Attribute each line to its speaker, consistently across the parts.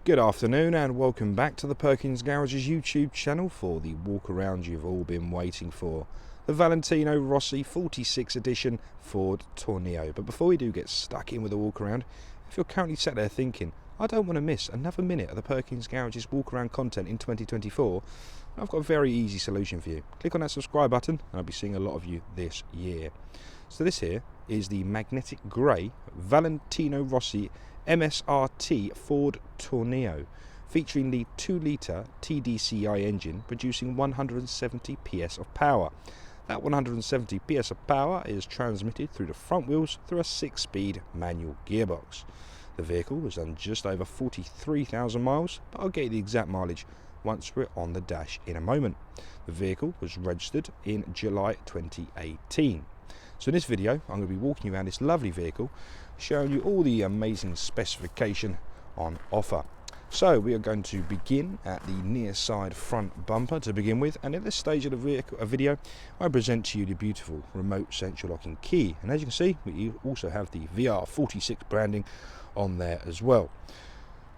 Speaker 1: Good afternoon and welcome back to the Perkins Garage's YouTube channel for the walk around you've all been waiting for, the Valentino Rossi 46 edition Ford Tourneo. But before we do get stuck in with the walk around, if you're currently sat there thinking, I don't want to miss another minute of the Perkins Garage's walk around content in 2024, I've got a very easy solution for you. Click on that subscribe button and I'll be seeing a lot of you this year. So this here is the magnetic grey Valentino Rossi Msrt Ford Tourneo, featuring the 2-litre TDCi engine producing 170 PS of power. That 170 PS of power is transmitted through the front wheels through a 6-speed manual gearbox. The vehicle was done just over 43,000 miles, but I'll get you the exact mileage once we're on the dash in a moment. The vehicle was registered in July 2018. So in this video, I'm going to be walking you around this lovely vehicle, showing you all the amazing specification on offer. So we are going to begin at the near side front bumper to begin with, and at this stage of the video, I present to you the beautiful remote central locking key. And as you can see, we also have the VR46 branding on there as well.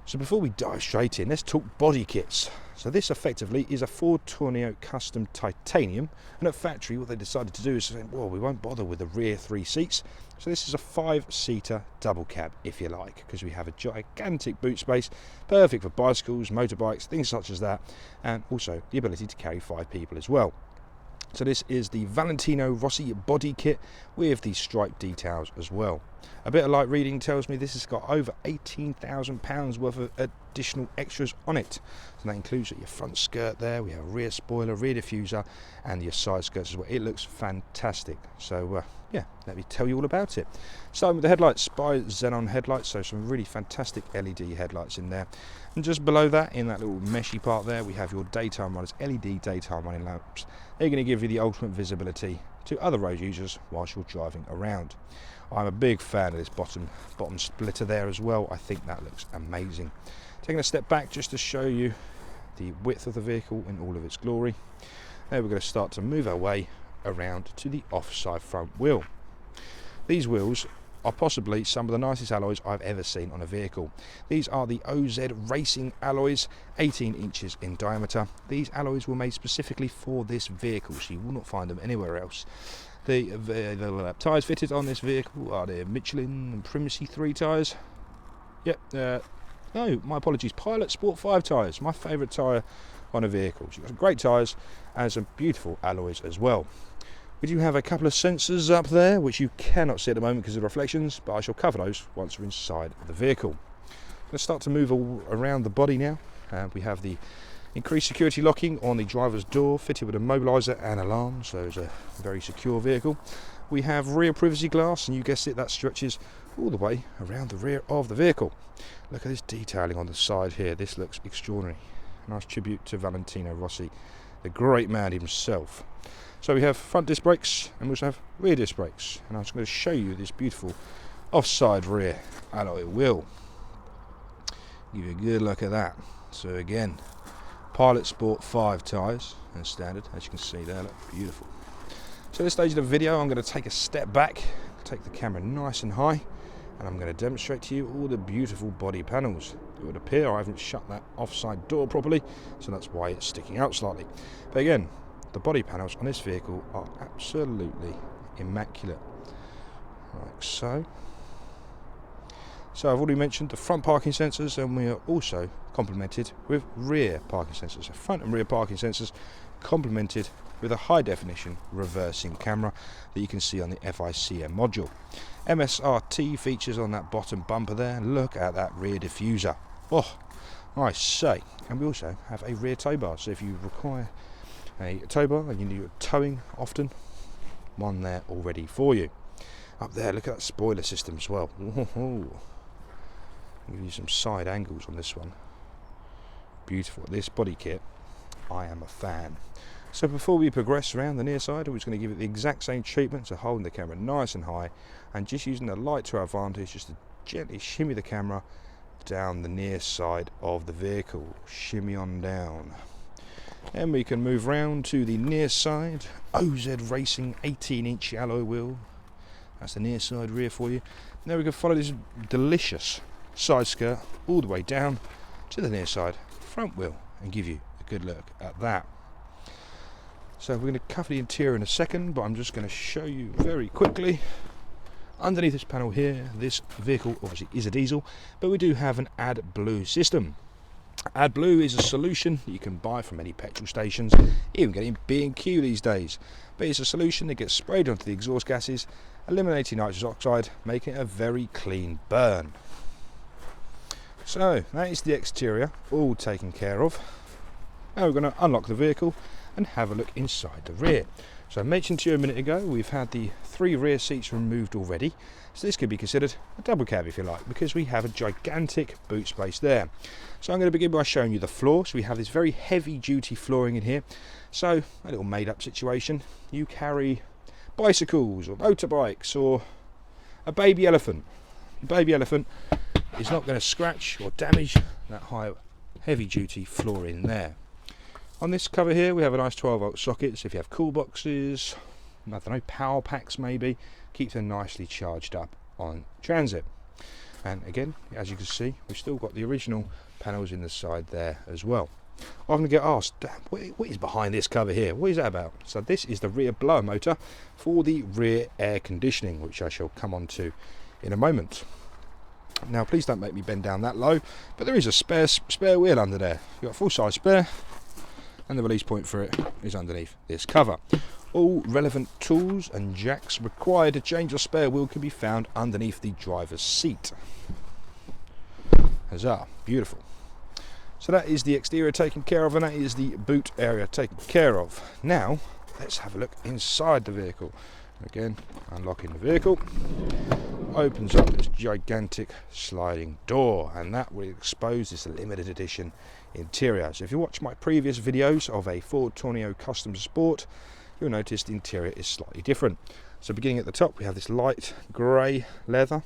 Speaker 1: So before we dive straight in, let's talk body kits. So this effectively is a Ford Tourneo custom titanium, and at factory what they decided to do is say, well, we won't bother with the rear 3 seats, so this is a 5-seater double cab, if you like, because we have a gigantic boot space, perfect for bicycles, motorbikes, things such as that, and also the ability to carry 5 people as well. So this is the Valentino Rossi body kit with the stripe details as well. A bit of light reading tells me this has got over £18,000 worth of additional extras on it. So that includes your front skirt there, we have a rear spoiler, rear diffuser, and your side skirts as well. It looks fantastic. So yeah, let me tell you all about it. Starting with the headlights by Xenon Headlights, so some really fantastic LED headlights in there. And just below that, in that little meshy part there, we have your daytime runners, LED daytime running lamps. They're going to give you the ultimate visibility to other road users whilst you're driving around. I'm a big fan of this bottom splitter there as well. I think that looks amazing. Taking a step back just to show you the width of the vehicle in all of its glory. Now we're going to start to move our way around to the offside front wheel. These wheels are possibly some of the nicest alloys I've ever seen on a vehicle. These are the OZ Racing alloys, 18 inches in diameter. These alloys were made specifically for this vehicle, so you will not find them anywhere else. The tyres fitted on this vehicle are the Michelin and Primacy 3 tyres. Yep, no, my apologies, Pilot Sport 5 tyres, my favourite tyre on a vehicle. So you've got some great tyres and some beautiful alloys as well. We do have a couple of sensors up there which you cannot see at the moment because of reflections, but I shall cover those once we're inside the vehicle. Let's start to move around the body now. We have the increased security locking on the driver's door, fitted with a Immobiliser and alarm, so it's a very secure vehicle. We have rear privacy glass, and you guessed it, that stretches all the way around the rear of the vehicle. Look at this detailing on the side here, this looks extraordinary. Nice tribute to Valentino Rossi, the great man himself. So we have front disc brakes and we also have rear disc brakes, and I'm just going to show you this beautiful offside rear alloy wheel. Give you a good look at that. So again, Pilot Sport 5 tyres as standard, as you can see there, look beautiful. So at this stage of the video I'm going to take a step back, take the camera nice and high, and I'm going to demonstrate to you all the beautiful body panels. It would appear I haven't shut that offside door properly, so that's why it's sticking out slightly. But again, the body panels on this vehicle are absolutely immaculate, like so. So I've already mentioned the front parking sensors, and we are also complemented with rear parking sensors. So front and rear parking sensors complemented with a high definition reversing camera that you can see on the FICM module. Msrt features on that bottom bumper there. Look at that rear diffuser. Oh, I say. And we also have a rear tow bar, so if you require a tow bar and you need towing often, one there already for you. Up there, look at that spoiler system as well. Ooh. I'll give you some side angles on this one. Beautiful. This body kit, I am a fan. So before we progress around the near side, we're just going to give it the exact same treatment, so holding the camera nice and high and just using the light to our advantage just to gently shimmy the camera down the near side of the vehicle. Shimmy on down. And we can move round to the near side. OZ Racing 18-inch alloy wheel. That's the near side rear for you. Now we can follow this delicious side skirt all the way down to the near side front wheel and give you a good look at that. So we're going to cover the interior in a second, but I'm just going to show you very quickly. Underneath this panel here, this vehicle obviously is a diesel, but we do have an AdBlue system. AdBlue is a solution that you can buy from any petrol stations, even get in B&Q these days. But it's a solution that gets sprayed onto the exhaust gases, eliminating nitrous oxide, making it a very clean burn. So that is the exterior all taken care of. Now we're going to unlock the vehicle and have a look inside the rear. So I mentioned to you a minute ago, we've had the 3 rear seats removed already, so this could be considered a double cab if you like, because we have a gigantic boot space there. So I'm going to begin by showing you the floor. So we have this very heavy duty flooring in here, so a little made up situation. You carry bicycles or motorbikes or a baby elephant. Your baby elephant is not going to scratch or damage that high heavy duty floor in there. On this cover here we have a nice 12-volt socket, so if you have cool boxes, I don't know, power packs maybe, keeps them nicely charged up on transit. And again, as you can see, we've still got the original panels in the side there as well. I often get asked, what is behind this cover here? What is that about? So this is the rear blower motor for the rear air conditioning, which I shall come on to in a moment. Now please don't make me bend down that low, but there is a spare wheel under there. You've got a full-size spare, and the release point for it is underneath this cover. All relevant tools and jacks required to change your spare wheel can be found underneath the driver's seat. Huzzah, beautiful. So that is the exterior taken care of, and that is the boot area taken care of. Now let's have a look inside the vehicle. Again, unlocking the vehicle, opens up this gigantic sliding door, and that will expose this limited edition interior. So if you watch my previous videos of a Ford Tourneo Custom Sport, you'll notice the interior is slightly different. So beginning at the top, we have this light grey leather,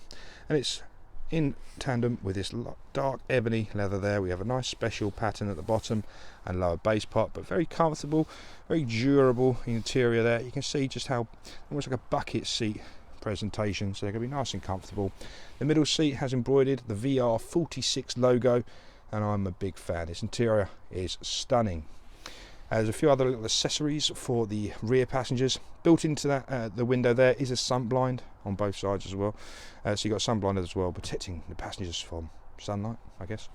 Speaker 1: and it's in tandem with this dark ebony leather there. We have a nice special pattern at the bottom and lower base part, but very comfortable, very durable interior there. You can see just how almost like a bucket seat presentation, so they're going to be nice and comfortable. The middle seat has embroidered the VR46 logo, and I'm a big fan. This interior is stunning. There's a few other little accessories for the rear passengers. Built into that the window there is a sun blind on both sides as well. So you've got a sun blind as well, protecting the passengers from sunlight, I guess.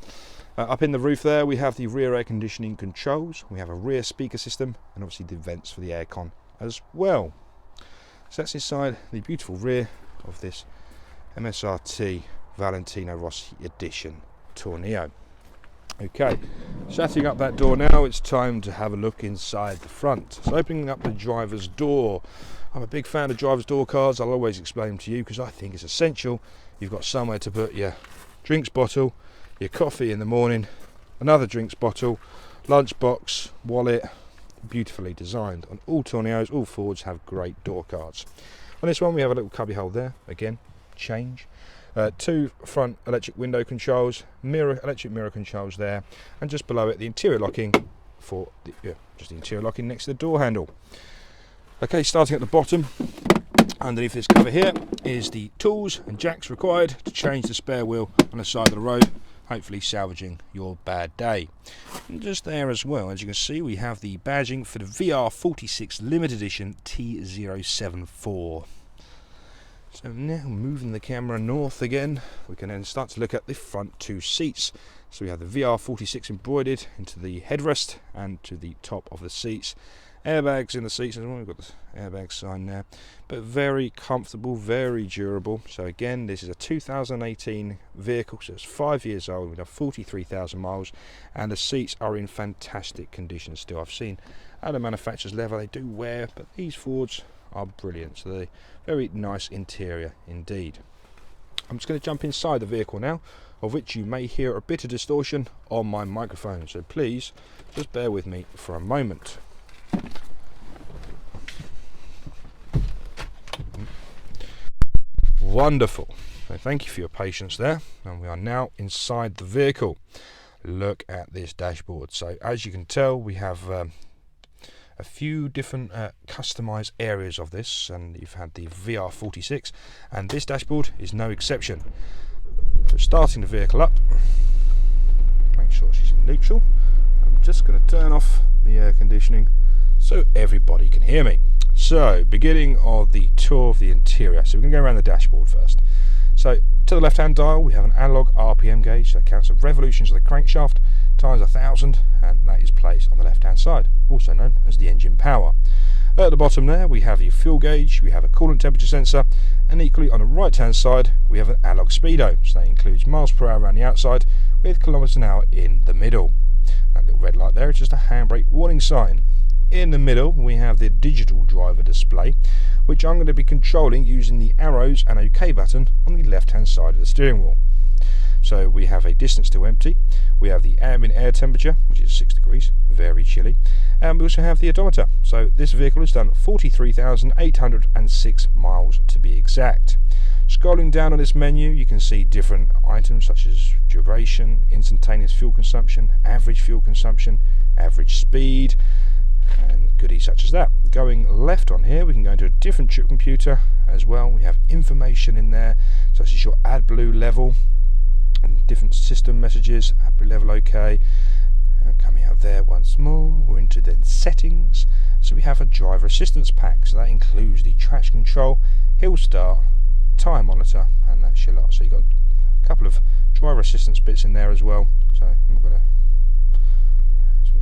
Speaker 1: Up in the roof there we have the rear air conditioning controls. We have a rear speaker system, and obviously the vents for the aircon as well. So that's inside the beautiful rear of this Msrt Valentino Rossi edition Tourneo. Okay, setting up that door now, it's time to have a look inside the front. So opening up the driver's door. I'm a big fan of driver's door cards. I'll always explain them to you because I think it's essential. You've got somewhere to put your drinks bottle, your coffee in the morning, another drinks bottle, lunch box, wallet. Beautifully designed. On all Tourneos, all Fords have great door cards. On this one we have a little cubby hole there, again, change. 2 front electric window controls, electric mirror controls there, and just below it the interior locking for just the interior locking next to the door handle. Okay, starting at the bottom, underneath this cover here is the tools and jacks required to change the spare wheel on the side of the road, hopefully salvaging your bad day. And just there as well, as you can see, we have the badging for the VR46 limited edition T074. So now moving the camera north again, we can then start to look at the front 2 seats. So we have the VR46 embroidered into the headrest and to the top of the seats. Airbags in the seats as well, we've got the airbag sign there. But very comfortable, very durable. So again, this is a 2018 vehicle, so it's 5 years old, we've done 43,000 miles, and the seats are in fantastic condition still. I've seen other manufacturers' leather they do wear, but these Fords are brilliant. So they're very nice interior indeed. I'm just going to jump inside the vehicle now, of which you may hear a bit of distortion on my microphone, so please just bear with me for a moment. Wonderful. So thank you for your patience there, and we are now inside the vehicle. Look at this dashboard. So as you can tell, we have a few different customized areas of this, and you've had the VR46, and this dashboard is no exception. So starting the vehicle up, make sure she's in neutral. I'm just going to turn off the air conditioning so everybody can hear me. So, beginning of the tour of the interior. So we're going to go around the dashboard first. So, to the left-hand dial, we have an analog RPM gauge that counts the revolutions of the crankshaft times 1,000, and that is placed on the left-hand side, also known as the engine power. At the bottom there, we have your fuel gauge, we have a coolant temperature sensor, and equally on the right-hand side, we have an analog speedo. So that includes miles per hour around the outside, with kilometers an hour in the middle. That little red light there is just a handbrake warning sign. In the middle, we have the digital driver display, which I'm going to be controlling using the arrows and OK button on the left-hand side of the steering wheel. So we have a distance to empty, we have the ambient air temperature, which is 6 degrees, very chilly, and we also have the odometer. So this vehicle has done 43,806 miles to be exact. Scrolling down on this menu, you can see different items such as duration, instantaneous fuel consumption, average speed, and goodies such as that. Going left on here, we can go into a different trip computer as well. We have information in there such as your AdBlue level and different system messages. AdBlue level OK. Coming out there once more, we're into then settings. So we have a driver assistance pack, so that includes the traction control, hill start, tyre monitor, and that's your lot. So you've got a couple of driver assistance bits in there as well. So I'm not going to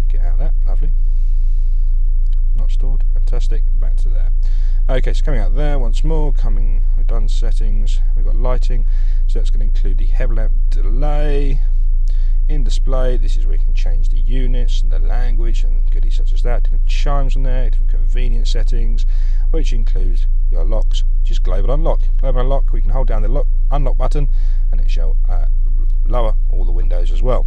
Speaker 1: get out of that. Lovely. Not stored, fantastic. Back to there. Okay, so coming out there once more, we've done settings, we've got lighting, so that's going to include the headlamp delay. In display, this is where you can change the units and the language and goodies such as that. Different chimes on there, different convenience settings, which includes your locks, which is global unlock. Global unlock, we can hold down the unlock button and it shall lower all the windows as well.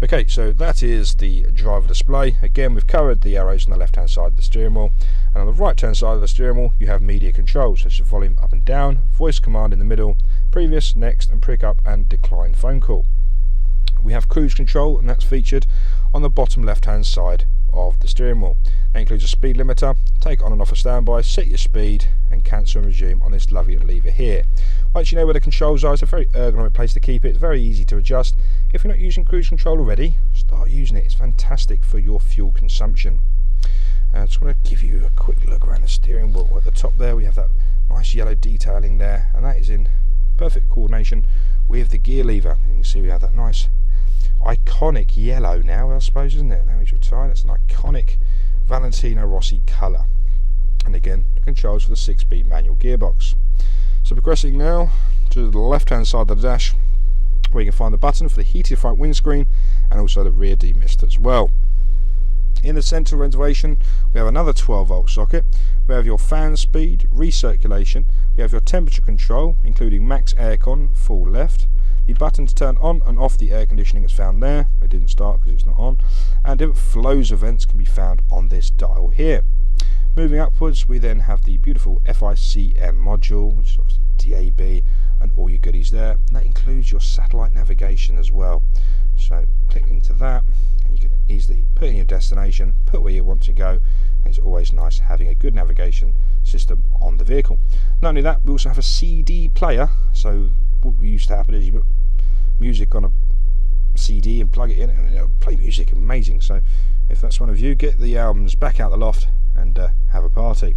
Speaker 1: Okay, so that is the driver display. Again, we've covered the arrows on the left hand side of the steering wheel, and on the right hand side of the steering wheel you have media controls such as volume up and down, voice command in the middle, previous, next and pick up and decline phone call. We have cruise control, and that's featured on the bottom left hand side of the steering wheel. That includes a speed limiter, take on and off a standby, set your speed and cancel and resume on this lovely lever here. Once you know where the controls are, it's a very ergonomic place to keep it. It's very easy to adjust. If you're not using cruise control already, start using it. It's fantastic for your fuel consumption. I just want to give you a quick look around the steering wheel. At the top there we have that nice yellow detailing there, and that is in perfect coordination with the gear lever. You can see we have that nice iconic yellow now, I suppose, isn't it? Now he's retired. That's an iconic Valentino Rossi colour. And again, the controls for the 6-speed manual gearbox. So progressing now to the left hand side of the dash, where you can find the button for the heated front windscreen and also the rear demist as well. In the centre reservation we have another 12-volt socket. We have your fan speed, recirculation, we have your temperature control including max aircon, full left, the button to turn on and off the air conditioning is found there. It didn't start because it's not on, and different flows events can be found on this dial here. Moving upwards, we then have the beautiful FICM module, which is obviously DAB and all your goodies there. And that includes your satellite navigation as well. So click into that and you can easily put in your destination, put where you want to go. It's always nice having a good navigation system on the vehicle. Not only that, we also have a CD player. So what we used to happen is you put music on a CD and plug it in and it'll play music. Amazing. So if that's one of you, get the albums back out the loft and have a party.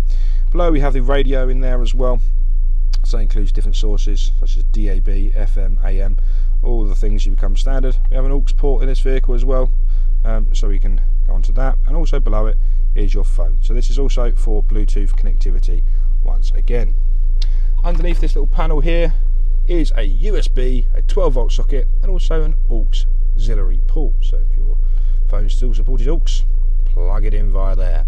Speaker 1: Below we have the radio in there as well, so that includes different sources such as DAB, FM, AM, all the things you become standard. We have an aux port in this vehicle as well, so we can go onto that, and also below it is your phone. So this is also for Bluetooth connectivity once again. Underneath this little panel here is a USB, a 12-volt socket, and also an auxiliary port. So if your phone still supported aux, plug it in via there.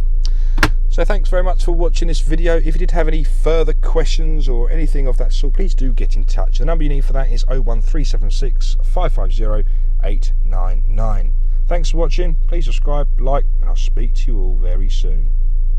Speaker 1: So thanks very much for watching this video. If you did have any further questions or anything of that sort, please do get in touch. The number you need for that is 01376 550 899. Thanks for watching. Please subscribe, like, and I'll speak to you all very soon.